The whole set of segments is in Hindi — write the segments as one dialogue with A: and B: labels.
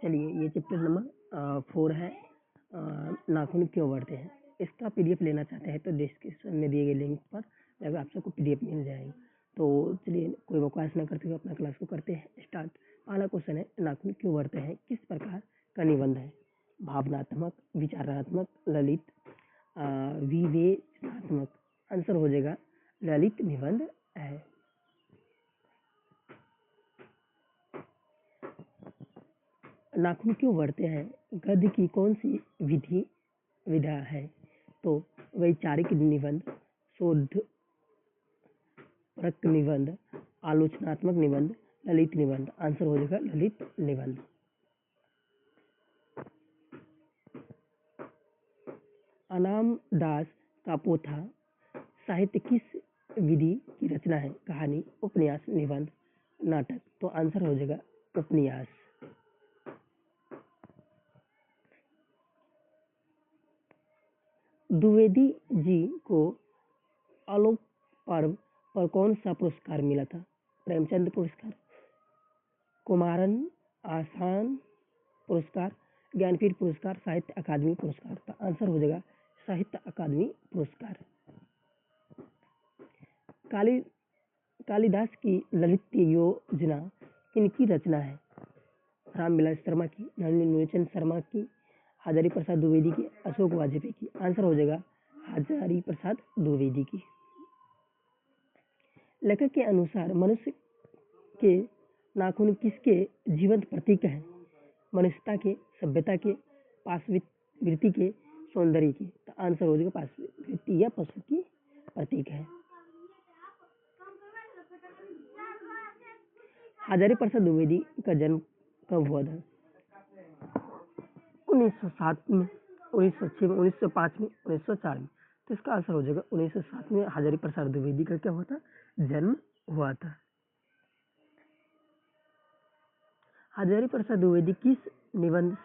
A: चलिए ये चैप्टर नंबर 4 है, नाखून क्यों बढ़ते हैं। इसका पीडीएफ लेना चाहते हैं तो डिस्क्रिप्शन में दिए गए लिंक पर जाकर आप सबको पीडीएफ मिल जाएगी। तो चलिए कोई बकवास ना करते हुए अपना क्लास को करते हैं स्टार्ट। पहला क्वेश्चन है, नाखून क्यों बढ़ते हैं, किस प्रकार का निबंध है। भावनात्मक, विचारात्मक, ललित, विवेचनात्मक। आंसर हो जाएगा ललित निबंध है। नाखून क्यों बढ़ते हैं, गद्य की कौन सी विधा है। तो वैचारिक निबंध, शोधपरक निबंध, आलोचनात्मक निबंध, ललित निबंध। आंसर हो जाएगा ललित निबंध। अनाम दास का पोथा साहित्य किस विधि की रचना है। कहानी, उपन्यास, निबंध, नाटक। तो आंसर हो जाएगा उपन्यास। द्विवेदी जी को आलोक पर्व पर कौन सा पुरस्कार मिला था। प्रेमचंद पुरस्कार, कुमारन आसान पुरस्कार, ज्ञानपीठ पुरस्कार, साहित्य अकादमी पुरस्कार। तो आंसर हो जाएगा साहित्य अकादमी पुरस्कार। कालिदास की ललित योजना किनकी रचना है। रामविलास शर्मा की, नलिनीचंद शर्मा की, हजारी प्रसाद द्विवेदी की, अशोक वाजपेयी की। आंसर हो जाएगा हजारी प्रसाद द्विवेदी की। लेखक के अनुसार मनुष्य के नाखून किसके जीवंत प्रतीक हैं। मनुष्यता के, सभ्यता के, पाशविकृति के, सौंदर्य के। तो आंसर हो जाएगा पाशविकृति या पशु की प्रतीक है। हजारी प्रसाद द्विवेदी का जन्म कब हुआ था। 1907 में, 1906 में, 1905 में, 1904 में। तो इसका आंसर हो जाएगा 1907 में हजारी प्रसाद द्विवेदी का क्या हुआ था, जन्म हुआ था। हजारी प्रसाद द्विवेदी किस निबंध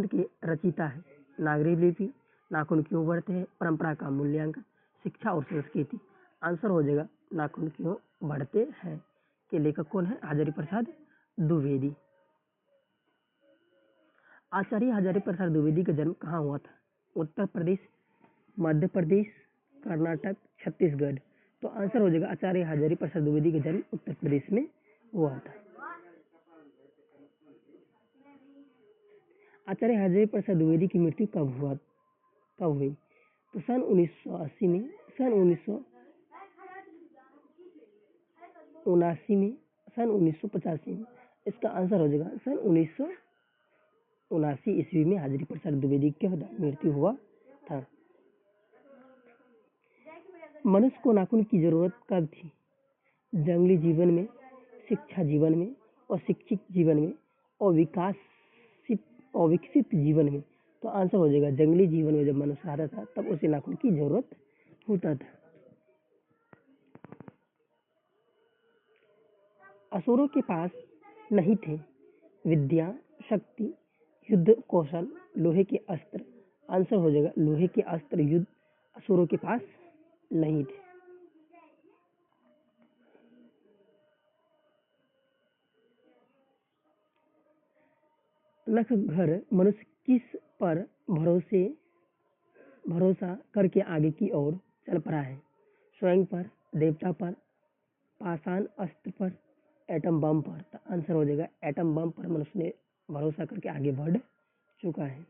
A: के रचयिता है। नागरिक लिपि, नाखून क्यों बढ़ते हैं, परंपरा का मूल्यांकन, शिक्षा और संस्कृति। आंसर हो जाएगा नाखून क्यों बढ़ते हैं के लेखक कौन है, हजारी प्रसाद द्विवेदी। आचार्य हजारी प्रसाद द्विवेदी का जन्म कहाँ हुआ था। उत्तर प्रदेश, मध्य प्रदेश, कर्नाटक, छत्तीसगढ़। तो आंसर हो जाएगा आचार्य हजारी प्रसाद द्विवेदी का जन्म उत्तर प्रदेश में हुआ था। आचार्य हजारी प्रसाद द्विवेदी की मृत्यु कब हुई। तो सन 1980 में, सन 1979 में, सन 1985 में। इसका आंसर हो जाएगा सन 1979 ईस्वी में हजारी प्रसाद द्विवेदी की मृत्यु हुआ था। मनुष्य को नाखून की जरूरत कब थी। जंगली जीवन में, शिक्षा जीवन में, और शिक्षित जीवन में, और विकसित जीवन में। तो आंसर हो जाएगा जंगली जीवन में जब मनुष्य रहता था तब उसे नाखून की जरूरत होता था। असुरों के पास नहीं थे विद्या, शक्ति, युद्ध कौशल, लोहे के अस्त्र। आंसर हो जाएगा लोहे के अस्त्र, युद्ध असुरों के पास नहीं थे। लख घर मनुष्य किस पर भरोसा करके आगे की ओर चल पड़ा है। स्वयं पर, देवता पर, पाषाण अस्त्र पर, एटम बम पर। तो आंसर हो जाएगा एटम बम पर मनुष्य ने भरोसा करके आगे बढ़ चुका है।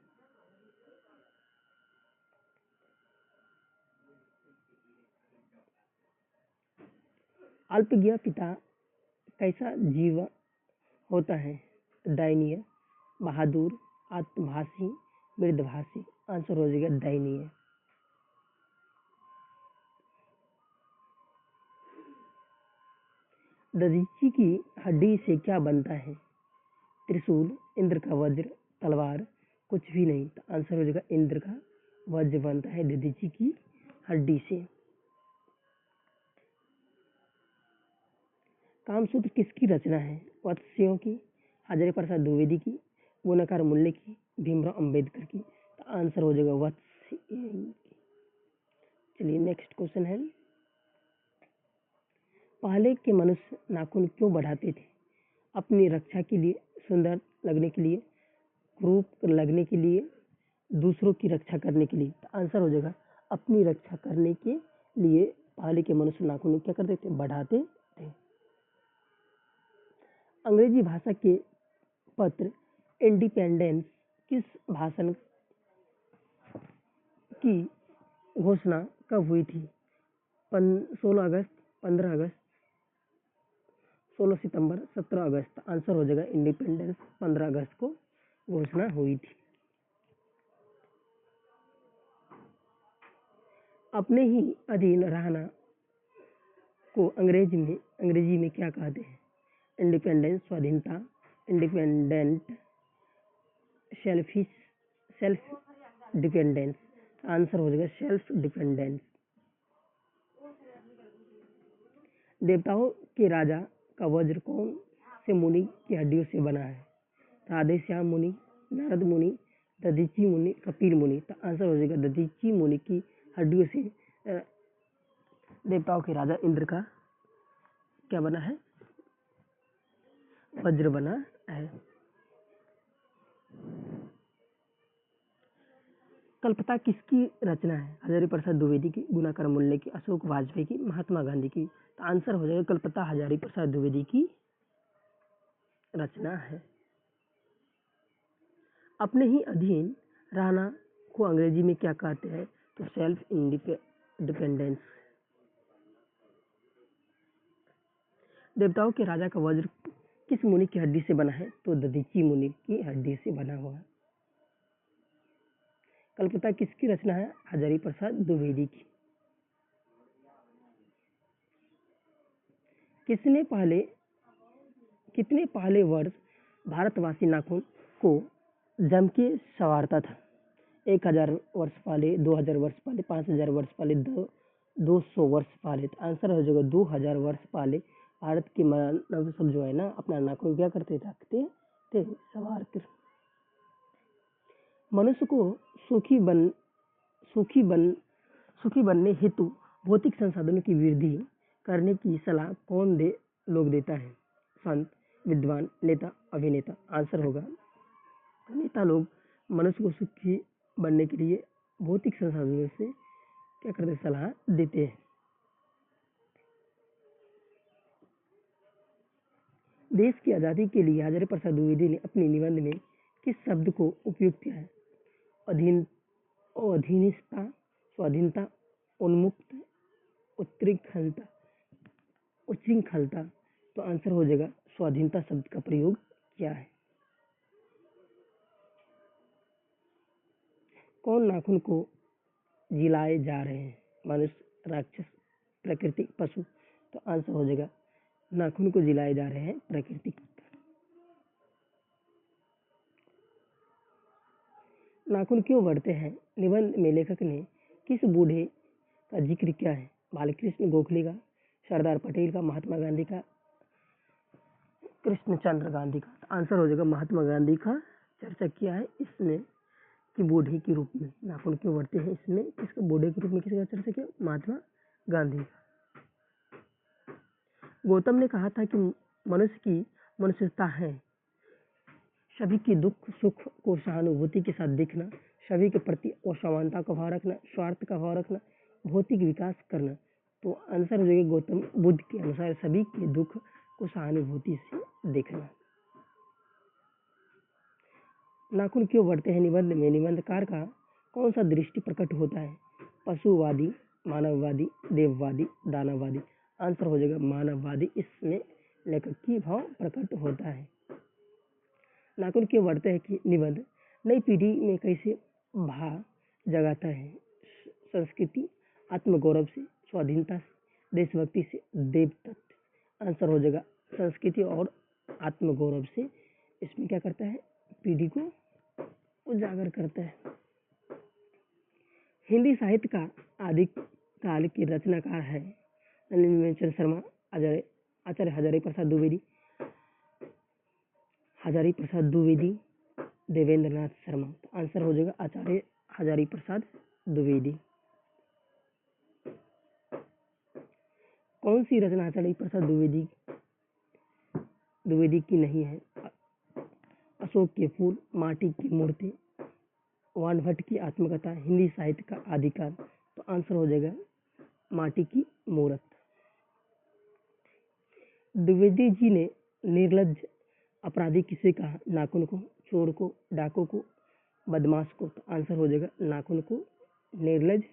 A: अल्पज्ञ पिता कैसा जीव होता है। दयनीय, बहादुर, आत्मभाषी, मृदभाषी। आंसर हो जाएगा दयनीय। दधीची की हड्डी से क्या बनता है। त्रिशूल, इंद्र का वज्र, तलवार, कुछ भी नहीं। तो आंसर हो जाएगा इंद्र का वज्र बनता है दधीची की हड्डी से। कामसूत्र किसकी रचना है। वत्स्यों की, हजारी प्रसाद द्विवेदी की, गुणाकार मूल्य की, भीमराव अंबेडकर की। तो आंसर हो जाएगा वत्स्य की। चलिए नेक्स्ट क्वेश्चन है, पहले के मनुष्य नाखून क्यों बढ़ाते थे। अपनी रक्षा के लिए, सुंदर लगने के लिए, क्रूप लगने के लिए, दूसरों की रक्षा करने के लिए। तो आंसर हो जाएगा अपनी रक्षा करने के लिए पहले के मनुष्य नाखून क्या करते थे, बढ़ाते थे। अंग्रेजी भाषा के पत्र इंडिपेंडेंस किस भाषण की घोषणा कब हुई थी? 16 अगस्त, 15 अगस्त, 16 सितंबर, 17 अगस्त। आंसर हो जाएगा इंडिपेंडेंस 15 अगस्त को घोषणा हुई थी। अपने ही अधीन रहना को अंग्रेजी में क्या कहते हैं? इंडिपेंडेंस स्वाधीनता, इंडिपेंडेंट, सेल्फ डिपेंडेंस। आंसर हो जाएगा सेल्फ डिपेंडेंस। देवताओं के राजा का वज्र कौन से मुनि की हड्डियों से बना है? राधेश्याम मुनि, नारद मुनि, दधीची मुनि, कपिल मुनि। तो आंसर हो जाएगा दधीची मुनि की हड्डियों से देवताओं के राजा इंद्र का क्या बना है? वज्र बना है। कल्पता किसकी रचना है? हजारी प्रसाद द्विवेदी की, गुणाकर मूल्य की, अशोक वाजपेयी की, महात्मा गांधी की। तो आंसर हो जाएगा कल्पता हजारी प्रसाद द्विवेदी की रचना है। अपने ही अधीन रहना को अंग्रेजी में क्या कहते हैं? तो सेल्फ डिपेंडेंस। देवताओं के राजा का वज्र किस मुनि की हड्डी से बना है? तो दधीची मुनि की हड्डी से बना हुआ है। कल्पता किसकी रचना है? हजारी प्रसाद द्विवेदी की। कितने पहले वर्ष भारतवासी नाखून को जम के संवारता था? 1000 वर्ष पहले, 2000 वर्ष पहले, 5000 वर्ष पहले, 200 वर्ष पहले। तो आंसर हो जाएगा 2000 वर्ष पहले भारत के मानव सब जो है ना अपना नाखून क्या करते रखते थे, संवारते। मनुष्य को सुखी बनने हेतु भौतिक संसाधनों की वृद्धि करने की सलाह कौन लोग देता है? संत, विद्वान, नेता, अभिनेता। आंसर होगा नेता लोग मनुष्य को सुखी बनने के लिए भौतिक संसाधनों से क्या करते, सलाह देते हैं। देश की आजादी के लिए हजारी प्रसाद द्विवेदी ने अपने निबंध में किस शब्द को उपयोग किया है? अधीनस्था, स्वाधीनता, उन्मुक्त, उच्छृंखलता। तो आंसर हो जाएगा स्वाधीनता शब्द का प्रयोग किया है। कौन नाखून को जिलाए जा रहे हैं? मनुष्य, राक्षस, प्रकृति, पशु। तो आंसर हो जाएगा नाखून को जिलाए जा रहे हैं प्रकृति। नाखून क्यों बढ़ते हैं? निबंध में लेखक ने किस बूढ़े का जिक्र किया है? बालकृष्ण गोखले का, सरदार पटेल का, महात्मा गांधी का, कृष्णचंद्र गांधी का। आंसर हो जाएगा महात्मा गांधी का चर्चा किया है इसमें कि बूढ़े के रूप में नाखून क्यों बढ़ते हैं। इसमें किसका बूढ़े के रूप में किसका चर्चा किया? महात्मा गांधी। गौतम ने कहा था कि मनुष्य की मनुष्यता है सभी की दुख सुख को सहानुभूति के साथ देखना, सभी के प्रति असमानता का भाव रखना, स्वार्थ का भाव रखना, भौतिक विकास करना। तो आंसर हो जाएगा गौतम बुद्ध के अनुसार सभी के दुख को सहानुभूति से देखना। नाखून क्यों बढ़ते हैं? निबंध में निबंधकार का कौन सा दृष्टि प्रकट होता है? पशुवादी, मानववादी, देववादी, दानववादी। आंसर हो जाएगा मानववादी। इसमें लेखक की भाव प्रकट होता है। नाखून क्यों बढ़ते हैं कि निबंध नई पीढ़ी में कैसे भाव जगाता है? संस्कृति, आत्मगौरव से, स्वाधीनता से, देशभक्ति से, देव तत्व। आंसर हो जाएगा संस्कृति और आत्मगौरव से। इसमें क्या करता है? पीढ़ी को उजागर करता है। हिंदी साहित्य का आदिकाल के रचनाकार है नलिनीचंद शर्मा, आचार्य हजारी प्रसाद द्विवेदी, देवेंद्र नाथ शर्मा। तो आंसर हो जाएगा आचार्य हजारी प्रसाद द्विवेदी। कौन सी रचना आचार्य प्रसाद द्विवेदी की नहीं है? अशोक के फूल, माटी की मूर्ति, वान भट्ट की आत्मकथा, हिंदी साहित्य का आदिकाल। तो आंसर हो जाएगा माटी की मूर्त। द्विवेदी जी ने निर्लज्ज अपराधी किसे कहा? नाखून को, चोर को, डाकू को, बदमाश को। तो आंसर हो जाएगा नाखून को निर्लज्ज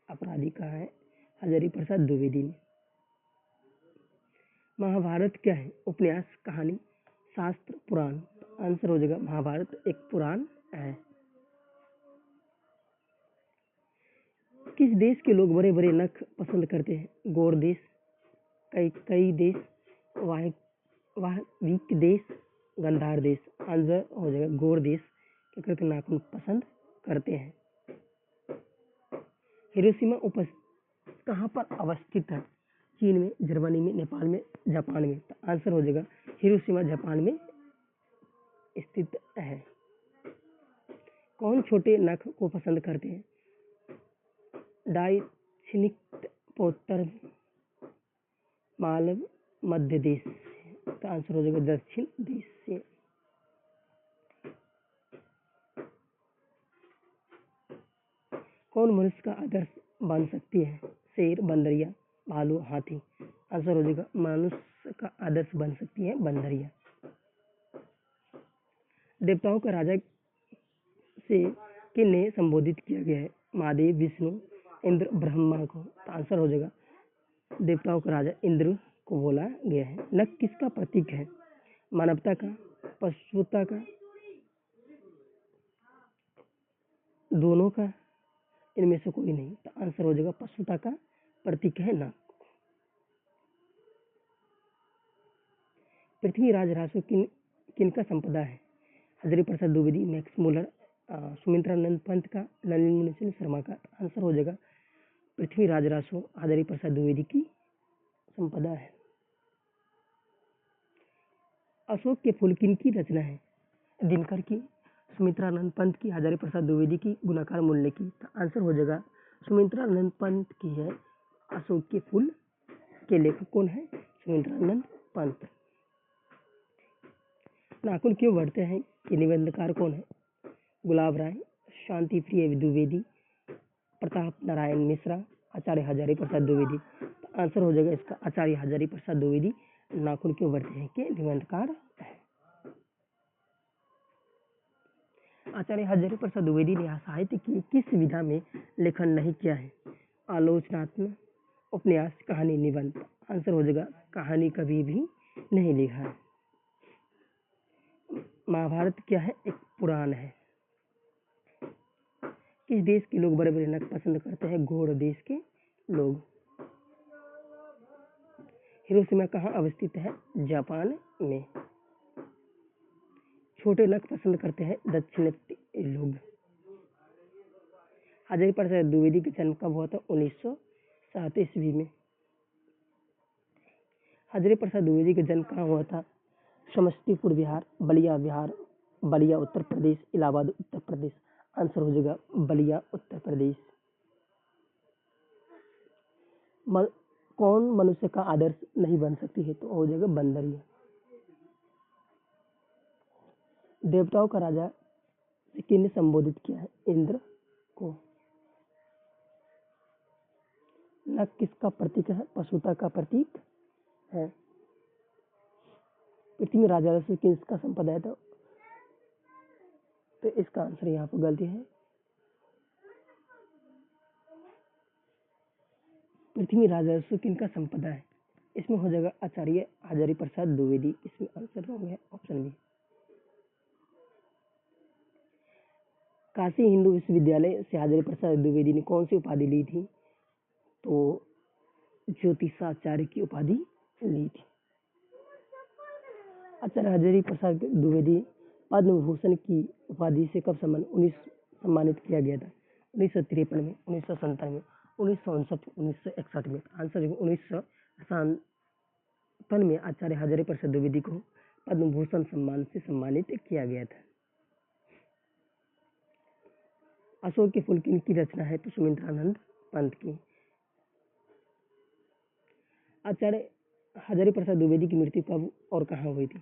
A: अपराधी कहा है हजारी प्रसाद द्विवेदी ने। महाभारत क्या है? उपन्यास, कहानी, शास्त्र, पुराण। तो आंसर हो जाएगा महाभारत एक पुराण है। किस देश के लोग बड़े बड़े नख पसंद करते हैं? गौड़ देश, कई देश, वाहिक देश, गंधार देश। आंसर हो जाएगा गौड़ देश के नाखून पसंद करते हैं। हिरोशिमा कहाँ पर अवस्थित है? चीन में, जर्मनी में, नेपाल में, जापान में। तो आंसर हो जाएगा हिरोशिमा जापान में स्थित है। कौन छोटे नख को पसंद करते हैं? दाक्षिणात्योत्तर मालव मध्य देश। तो आंसर हो जाएगा दक्षिण देश से। कौन मनुष्य का आदर्श बन सकती है? शेर, बंदरिया, भालू, हाथी। आंसर हो जाएगा मनुष्य का आदर्श बन सकती है बंदरिया। देवताओं का राजा से किन्हें संबोधित किया गया है? महादेव, विष्णु, इंद्र, ब्रह्मा को। तो आंसर हो जाएगा देवताओं का राजा इंद्र को बोला गया है। नख किसका प्रतीक है? मानवता का, पशुता का, दोनों का, इनमें से कोई नहीं। तो आंसर हो जाएगा पशुता का प्रतीक है नख। पृथ्वीराज रासो किनका संपदा है? हजारी प्रसाद द्विवेदी, मैक्स मुलर, सुमित्रानंद पंत का, नलिनी मुनिशन शर्मा का। आंसर हो जाएगा पृथ्वीराज रासो हजारी प्रसाद द्विवेदी की संपदा है। अशोक के फूल किनकी रचना है? दिनकर की, सुमित्रानंद पंत की, हजारी प्रसाद द्विवेदी की, गुणाकार मूल्य की। तो आंसर हो जाएगा सुमित्रानंद पंत की है। अशोक के फूल के लेखक कौन है? सुमित्रानंद पंत। नाखून क्यों बढ़ते हैं कि निबंधकार कौन है? गुलाब राय, शांति प्रिय द्विवेदी, प्रताप नारायण मिश्रा, आचार्य हजारी प्रसाद द्विवेदी। तो आंसर हो जाएगा इसका आचार्य हजारी प्रसाद द्विवेदी नाखून क्यों बढ़ते हैं के निबंधकार है। आचार्य हजारी प्रसाद द्विवेदी ने साहित्य की किस विधा में लेखन नहीं किया है? आलोचनात्मक, उपन्यास, कहानी, निबंध। आंसर हो जाएगा कहानी कभी भी नहीं लिखा है। महाभारत क्या है? एक पुराण है। किस देश के लोग बड़े बड़े नख पसंद करते हैं? गौड़ देश के लोग। हिरोशिमा कहाँ अवस्थित है? जापान में। छोटे नख पसंद करते हैं दक्षिणात्य लोग। हजारी प्रसाद द्विवेदी का जन्म कब हुआ था? 1907 ईस्वी में। हजारी प्रसाद द्विवेदी का जन्म कहाँ हुआ था? समस्तीपुर बिहार, बलिया उत्तर प्रदेश, इलाहाबाद उत्तर प्रदेश। आंसर हो जाएगा बलिया उत्तर प्रदेश। कौन मनुष्य का आदर्श नहीं बन सकती है? तो हो जाएगा बंदरिया। देवताओं का राजा किसने संबोधित किया है? इंद्र को। नख किसका प्रतीक है? पशुता का प्रतीक है। पृथ्वी राजा से किसका संपदा है? तो इसका आंसर यहाँ पर गलती है। पृथ्वी राजस्व किनका संपदा है? इसमें हो जाएगा आचार्य हजारी प्रसाद द्विवेदी। इसमें आंसर रॉन्ग है, ऑप्शन बी। काशी हिंदू विश्वविद्यालय से हजारी प्रसाद द्विवेदी ने कौन सी उपाधि ली थी? तो ज्योतिषाचार्य की उपाधि ली थी। आचार्य हजारी प्रसाद द्विवेदी पद्म भूषण की उपाधि से कब सम्मानित किया गया था? 1953 में, 1957 में, 1959, 1961 में। आंसर 1957 में आचार्य हजारी प्रसाद द्विवेदी को पद्म भूषण सम्मान से सम्मानित किया गया था। अशोक के फूल किनकी रचना है? तो सुमित्रानंद पंत की। आचार्य हजारी प्रसाद द्विवेदी की मृत्यु कब और कहाँ हुई थी?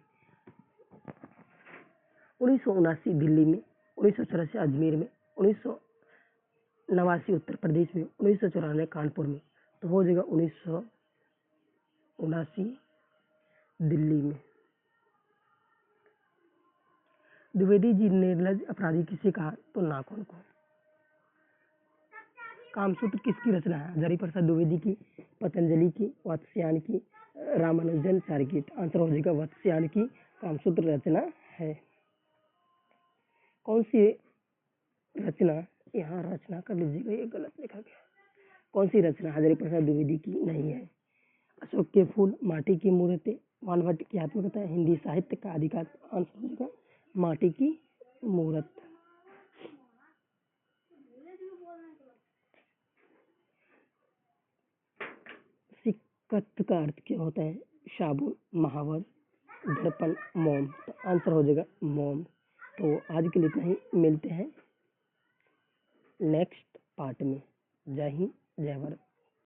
A: 1979 दिल्ली में, 1984 अजमेर में, 1989 उत्तर प्रदेश में, 1994 कानपुर में। तो हो जाएगा 1979 दिल्ली में। द्विवेदी जी निर्लज अपराधी किसे कहा? तो नाखून को। कामसूत्र किसकी रचना है? हजारीप्रसाद द्विवेदी की, पतंजलि की, वात्स्यायन की, रामानुजाचार्य की। आंसर हो जाएगा वात्स्यायन की कामसूत्र रचना है। कौन सी रचना, यहाँ रचना कर लीजिएगा, ये गलत लिखा गया। कौन सी रचना हजारीप्रसाद द्विवेदी की नहीं है? अशोक के फूल, माटी की मूर्तें, वानभट्ट की आत्मकथा, हिंदी साहित्य का अधिकार। आंसर हो जाएगा माटी की मूर्त। सिक्कत का अर्थ क्या होता है? साबुन, महावर, दर्पण, मोम। तो आंसर हो जाएगा मोम। तो आज के लिए इतना ही, मिलते हैं नेक्स्ट पार्ट में। जय हिंद, जय भारत।